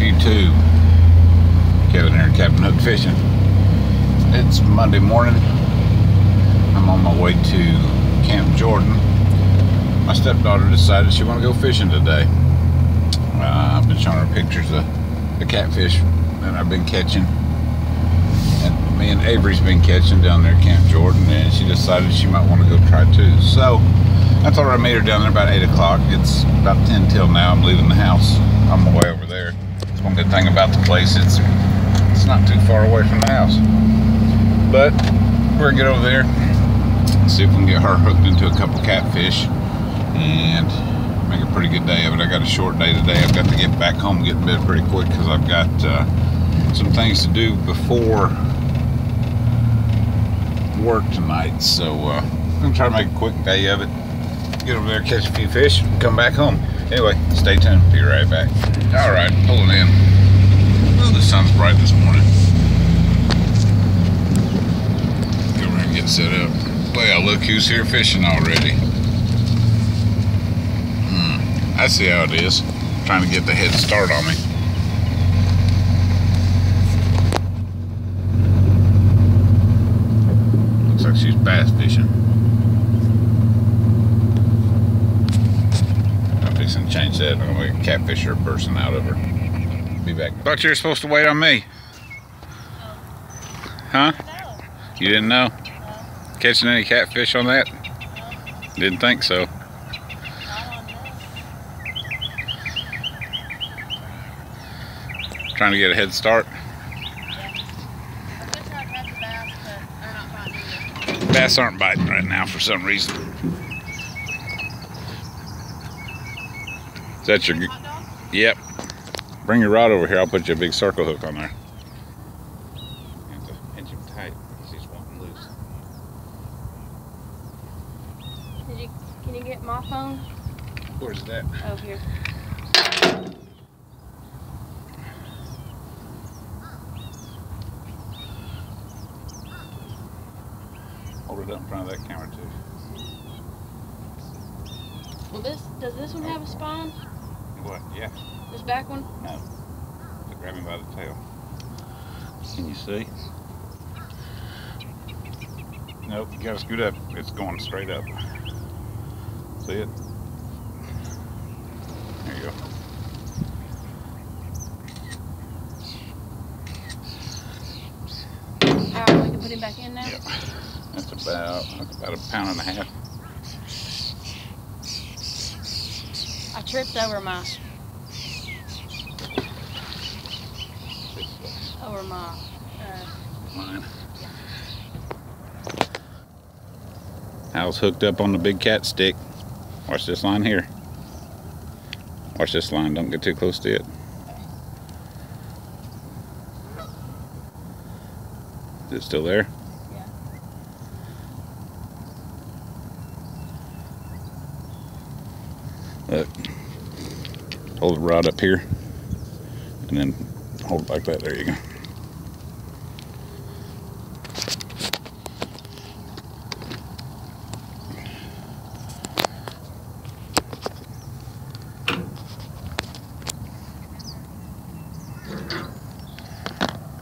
YouTube? Kevin here, Captain Hook Fishing. It's Monday morning. I'm on my way to Camp Jordan. My stepdaughter decided she wanted to go fishing today. I've been showing her pictures of the catfish that I've been catching. And me and Avery's been catching down there at Camp Jordan, and she decided she might want to go try too. So I thought I'd meet her down there about 8 o'clock. It's about 10 till now. I'm leaving the house on my way over there. It's one good thing about the place. It's not too far away from the house. But we're gonna get over there and see if we can get her hooked into a couple catfish and make a pretty good day of it. I got a short day today. I've got to get back home and get in bed pretty quick because I've got some things to do before work tonight. So I'm gonna try to make a quick day of it. Get over there, catch a few fish, and come back home. Anyway, stay tuned. Be right back. All right, pulling in. Oh, the sun's bright this morning. Go over and get set up. Well, look who's here fishing already. I see how it is. Trying to get the head start on me. Looks like she's bass fishing. I'm fixing to change that. I'm gonna make a catfisher person out of her. Be back. Thought you were supposed to wait on me. Huh? You didn't know? Catching any catfish on that? Didn't think so. Trying to get a head start. Yeah. I'm just trying to catch a bass, but they're not biting either. Bass aren't biting right now for some reason. Is that your... Hot dog? Yep. Bring your rod over here. I'll put you a big circle hook on there. You have to pinch him tight because he's wanting loose. Can you get my phone? Where's that? Over here. Hold it up in front of that camera too. Well, does this one have a spine? What? Yeah. This back one? No. Grab him by the tail. Can you see? Nope, you gotta scoot up. It's going straight up. See it? There you go. Alright, we can put him back in now? Yep. That's about a pound and a half. I tripped over my Line. Hal's hooked up on the big cat stick. Watch this line here. Watch this line. Don't get too close to it. Is it still there? Yeah. Look. Hold the rod up here and then hold it like that. There you go.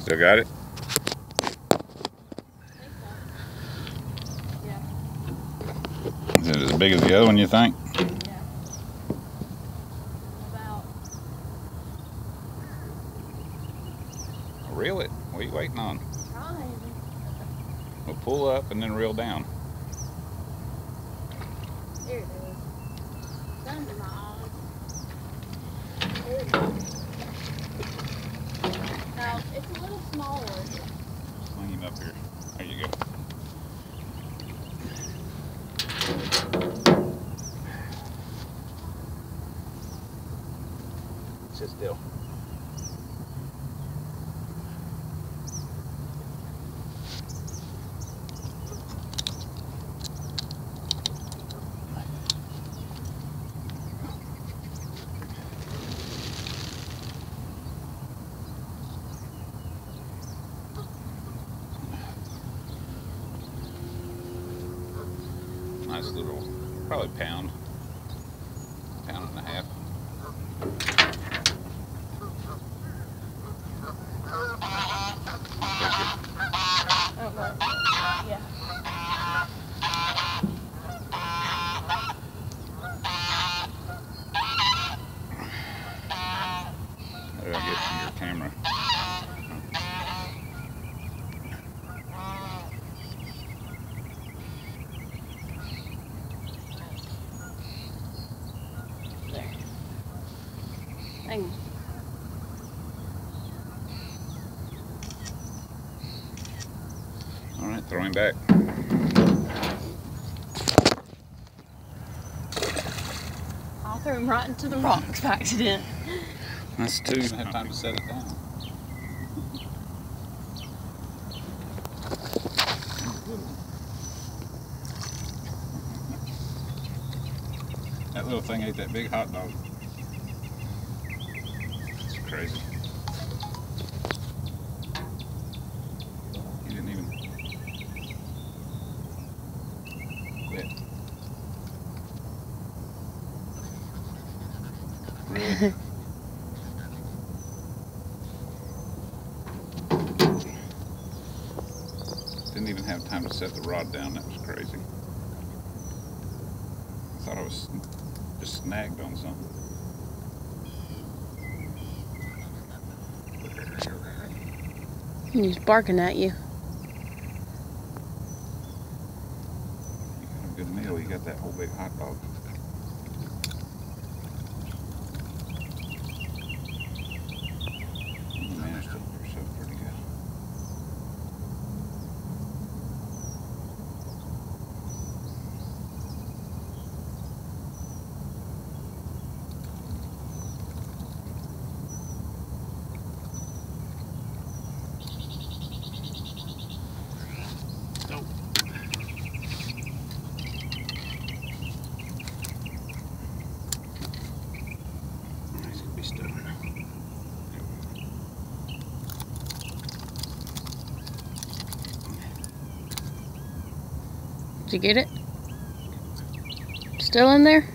Still got it? Yeah. Is it as big as the other one, you think? Yeah. About. Reel it. What are you waiting on? Trying. We'll pull up and then reel down. There it is. It's under my eyes. There it is. Now, it's a little smaller. Sling him up here. There you go. Sit still. Nice little, probably pound and a half. Throw him back. I threw him right into the rocks by accident. That's two. I have time to set it down. That little thing ate that big hot dog. It's crazy. He didn't even quit. Really? Didn't even have time to set the rod down. That was crazy. I thought I was just snagged on something. He's barking at you. You got a good meal. You got that whole big hot dog. You managed to hold yourself pretty good. Did you get it? Still in there?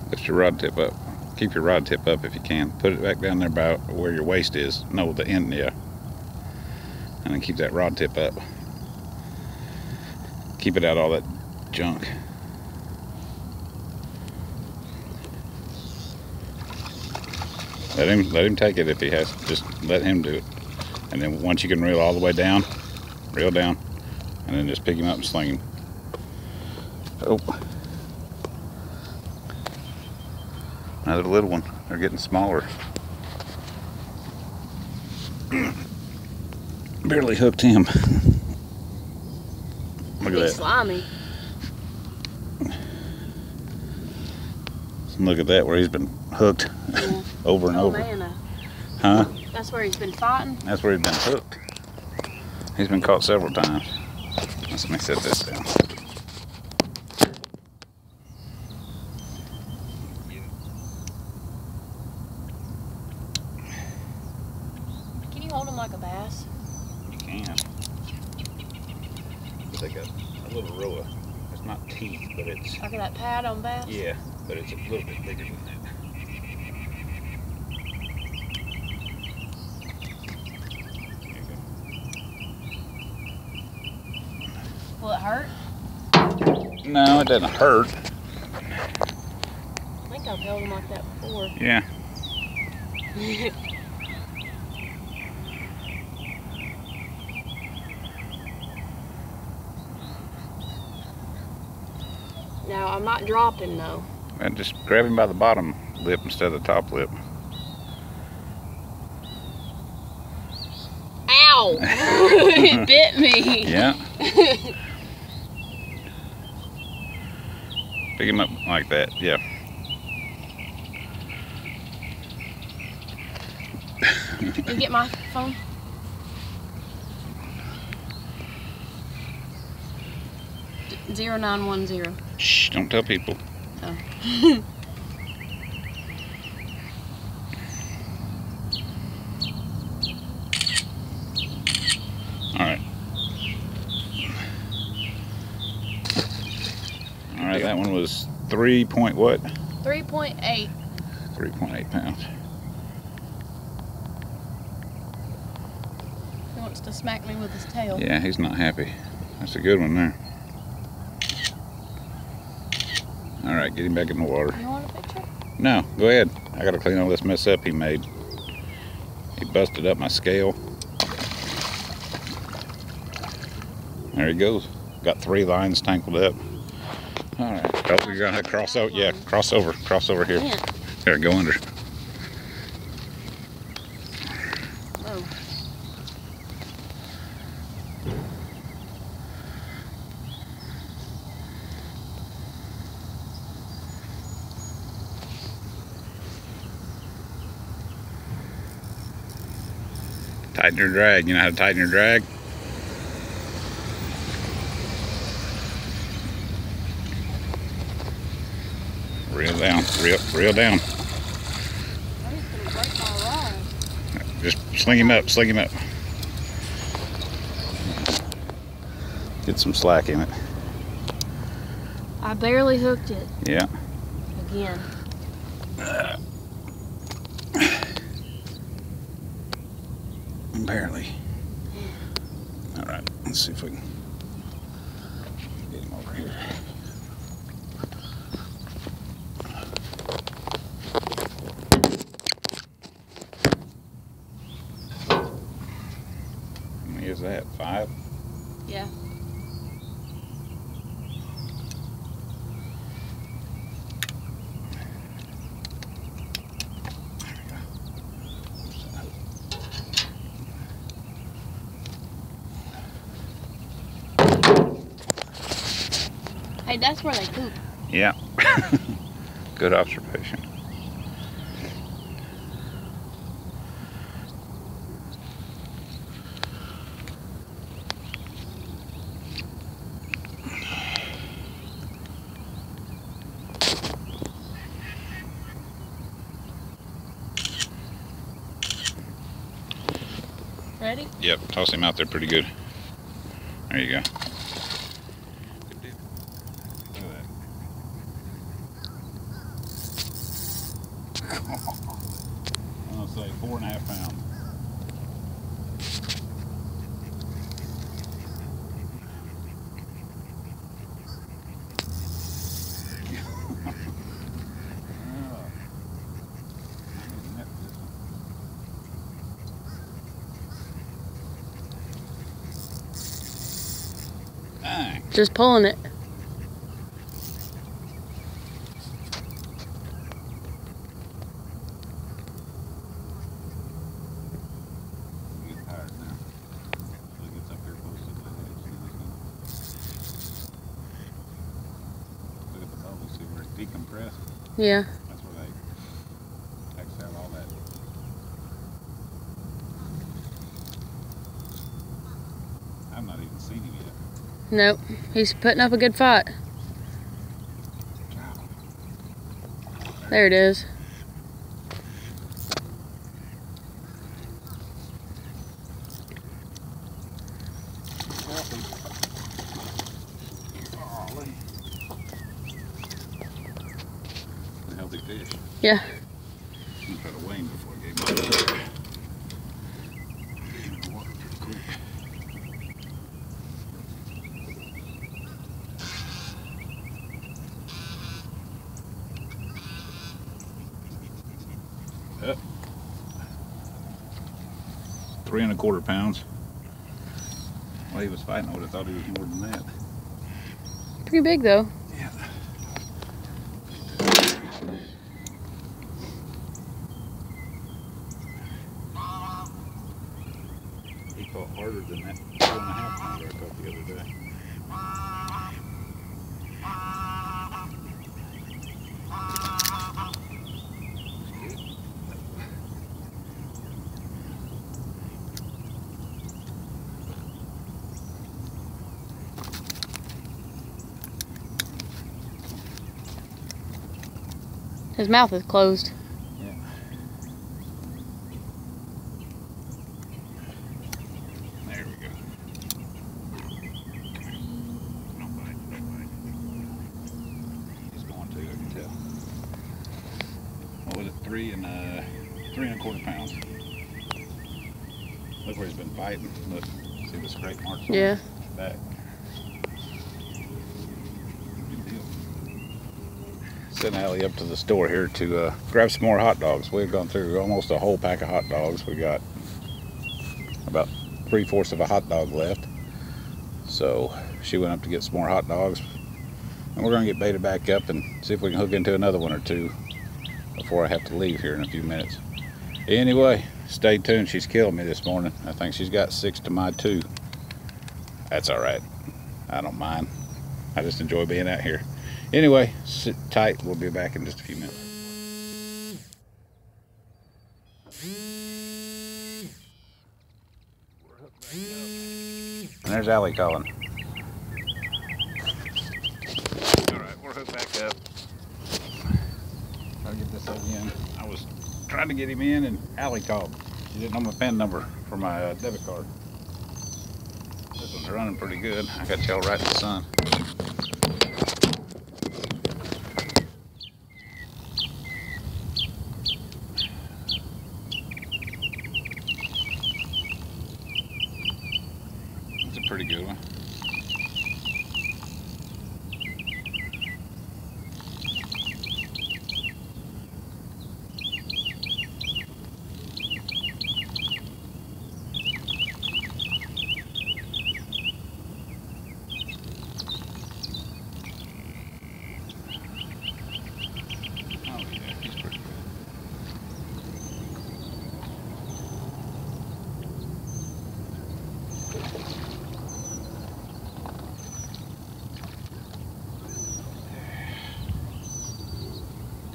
Lift your rod tip up. Keep your rod tip up if you can. Put it back down there about where your waist is. No, the end, yeah. And then keep that rod tip up. Keep it out all that junk. Let him take it if he has. Just let him do it. And then once you can reel all the way down, reel down, and then just pick him up and sling him. Oh. Another little one. They're getting smaller. Barely hooked him. Look at that. Slimy. Look at that, where he's been hooked over and over. Man, Huh? that's where he's been fighting? That's where he's been hooked. He's been caught several times. Let me set this down. Can you hold him like a bass? You can. But they got a little row of, it's not teeth, but it's... Like that pad on bass? Yeah, but it's a little bit bigger than that. There you go. Will it hurt? No, it doesn't hurt. I think I've held him like that before. Yeah. Now, I'm not dropping though. And just grab him by the bottom lip instead of the top lip. Ow! It bit me. Yeah. Pick him up like that, yeah. You get my phone? .0910. Shh, don't tell people. Oh. Alright. Alright, that one was 3 point what? 3.8. 3.8 pounds. He wants to smack me with his tail. Yeah, he's not happy. That's a good one there. Alright, get him back in the water. You want a picture? No, go ahead. I gotta clean all this mess up he made. He busted up my scale. There he goes. Got 3 lines tangled up. All right. Oh, you're gonna have to cross over. Yeah, cross over here. Here, go under. Oh. Tighten your drag. You know how to tighten your drag? Reel down, reel down. Just sling him up, Get some slack in it. I barely hooked it. Yeah. Again. Barely. All right, let's see if we can get him over here. How many is that? 5? Yeah. Hey, that's where they poop. Yeah. Good observation. Ready? Yep, toss him out there pretty good. There you go. I'll say 4.5 pounds. Just pulling it. Decompressed. Yeah. That's where they exhale all that. I've not even seen him yet. Nope. He's putting up a good fight. There it is. A healthy fish. Yeah. I'm gonna try to weigh him before I gave him Up. 3 1/4 pounds. Well, he was fighting, I would have thought he was more than that. Pretty big though. Yeah. He fought harder than that 4.5 pounder I caught the other day. His mouth is closed. Yeah. There we go. No bite, no bite. He's going to, I can tell. What was it? 3 1/4 pounds. Look where he's been biting. Look, see the scrape marks on Yeah. his back. Sent Allie up to the store here to grab some more hot dogs. We've gone through almost a whole pack of hot dogs. We got about 3/4 of a hot dog left. So she went up to get some more hot dogs, and we're gonna get baited back up and see if we can hook into another one or two before I have to leave here in a few minutes. Anyway, stay tuned. She's killing me this morning. I think she's got 6 to my 2. That's all right. I don't mind. I just enjoy being out here. Anyway, sit tight. We'll be back in just a few minutes. And there's Allie calling. All right, we're hooked back up. I'll get this again. I was trying to get him in, and Allie called. She didn't know my PIN number for my debit card. This one's running pretty good. I got y'all right in the sun. It's a pretty good one.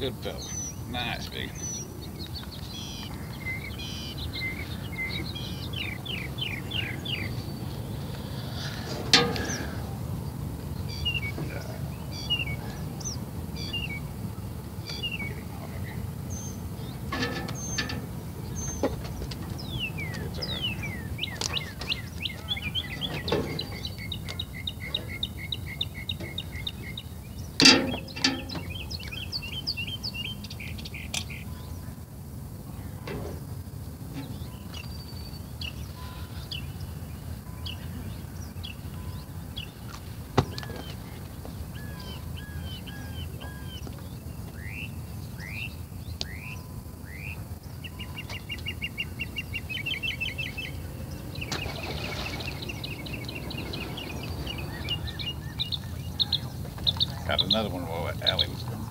Good fella. Nice big. It's all right. Got another one while Allie was gone.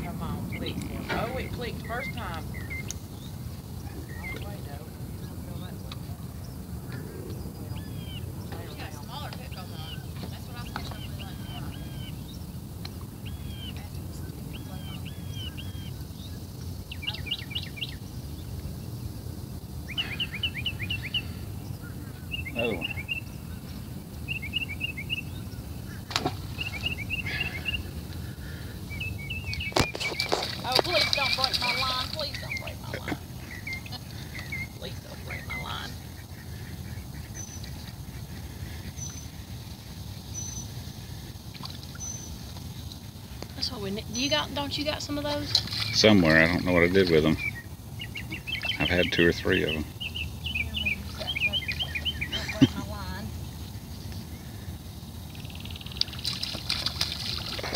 Come on, click. Oh, it clicked first time. Another one. Oh, please don't break my line. Please don't break my line. Please don't break my line. That's what we need. Don't you got some of those? Somewhere. I don't know what I did with them. I've had 2 or 3 of them.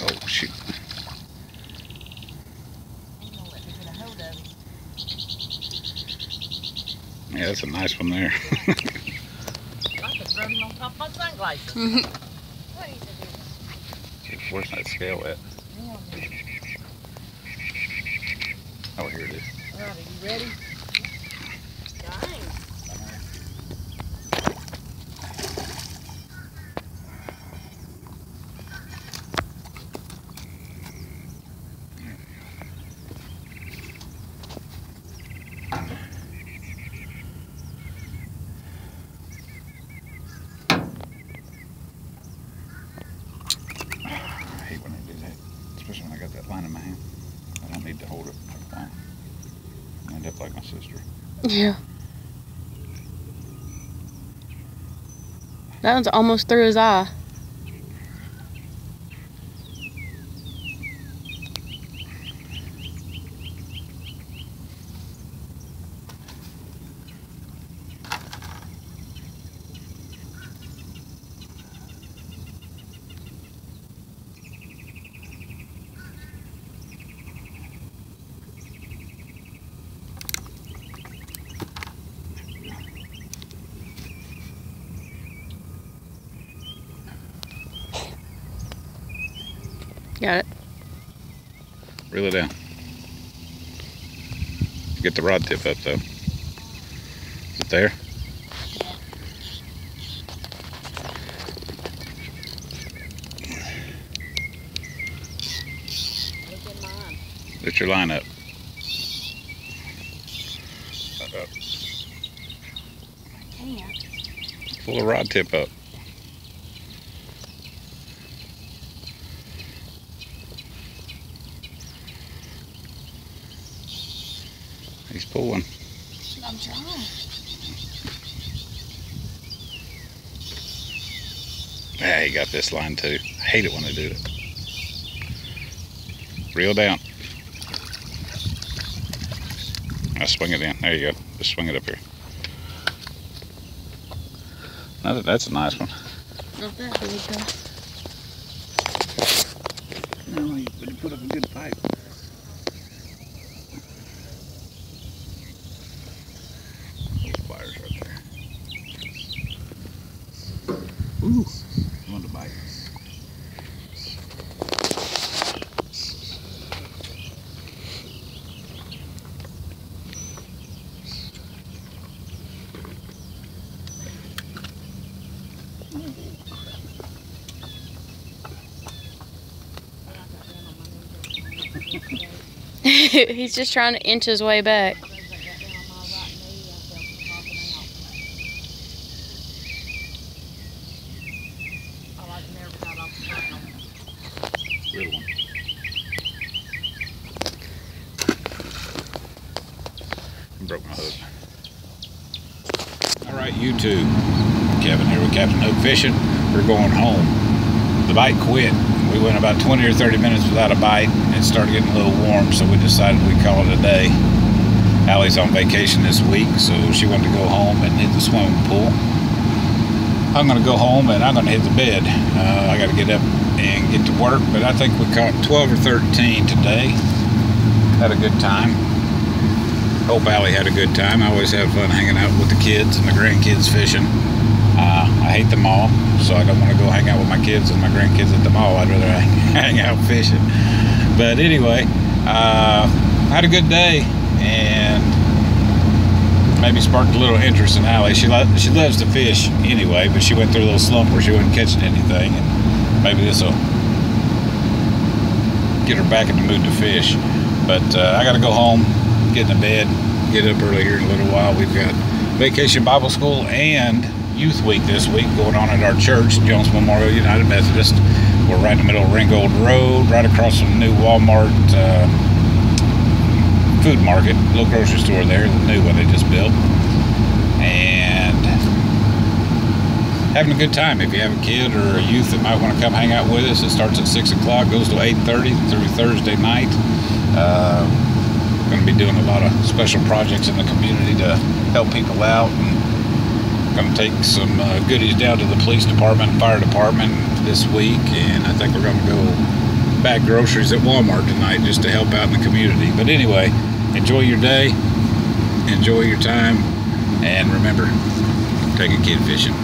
Oh, shoot. Yeah, that's a nice one there. I could throw him on top of my sunglasses. Where's that scale at? Oh, here it is. Alright, are you ready? got that line in my hand. I don't need to hold it for long. I end up like my sister. Yeah. That one's almost through his eye. Got it. Reel it down. Get the rod tip up though. Is it there? Look at mine. Lift your line up. Can't. Pull the rod tip up. He's pulling. I'm trying. Yeah, he got this line too. I hate it when they do it. Reel down. Now swing it in. There you go. Just swing it up here. Now that's a nice one. Not that big though. No, you put up a good fight. Ooh, I want to bite. He's just trying to inch his way back. Little one. Broke my hook. All right, YouTube. Kevin here with Captain Hook Fishing. We're going home. The bite quit. We went about 20 or 30 minutes without a bite. It started getting a little warm, so we decided we'd call it a day. Allie's on vacation this week, so she wanted to go home and hit the swimming pool. I'm going to go home and I'm going to hit the bed. I got to get up and get to work, but I think we caught 12 or 13 today. Had a good time. Hope Allie had a good time. I always have fun hanging out with the kids and the grandkids fishing. I hate the mall, so I don't want to go hang out with my kids and my grandkids at the mall. I'd rather hang out fishing. But anyway, had a good day and maybe sparked a little interest in Allie. She loves to fish anyway, but she went through a little slump where she wasn't catching anything. And maybe this will get her back in the mood to fish. But I got to go home, get in the bed, get up early here in a little while. We've got Vacation Bible School and Youth Week this week going on at our church, Jones Memorial United Methodist. We're right in the middle of Ringgold Road, right across from the new Walmart food market, little grocery store there, the new one they just built. And having a good time. If you have a kid or a youth that might want to come hang out with us, it starts at 6 o'clock, goes to 8:30 through Thursday night. Going to be doing a lot of special projects in the community to help people out, and going to take some goodies down to the police department and fire department this week, and I think we're going to go bag groceries at Walmart tonight just to help out in the community. But anyway, enjoy your day, enjoy your time, and remember, take a kid fishing.